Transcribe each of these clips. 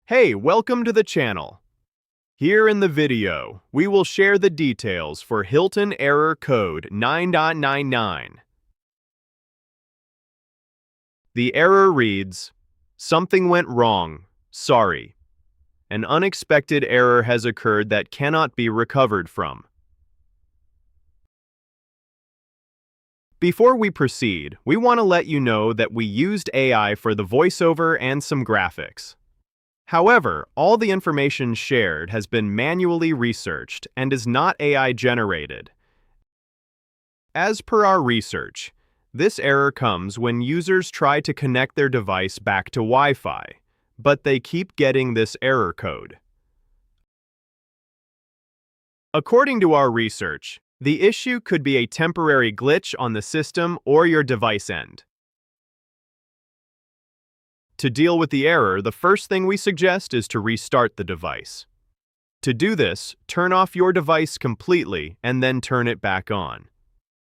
Hey, welcome to the channel. Here in the video, we will share the details for Hilton Error Code 9.99. The error reads, "Something went wrong. Sorry. An unexpected error has occurred that cannot be recovered from." Before we proceed, we want to let you know that we used AI for the voiceover and some graphics. However, all the information shared has been manually researched and is not AI generated. As per our research, this error comes when users try to connect their device back to Wi-Fi, but they keep getting this error code. According to our research, the issue could be a temporary glitch on the system or your device end. To deal with the error, the first thing we suggest is to restart the device. To do this, turn off your device completely and then turn it back on.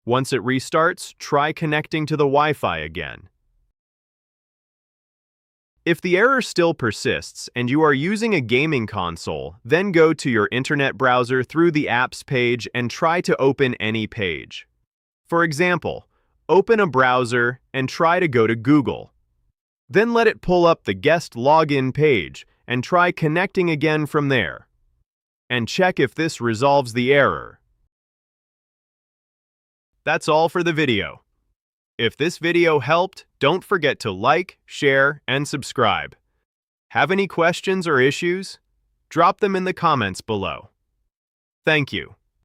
Once it restarts, try connecting to the Wi-Fi again. If the error still persists and you are using a gaming console, then go to your internet browser through the apps page and try to open any page. For example, open a browser and try to go to Google. Then let it pull up the guest login page and try connecting again from there. And check if this resolves the error. That's all for the video. If this video helped, don't forget to like, share, and subscribe. Have any questions or issues? Drop them in the comments below. Thank you.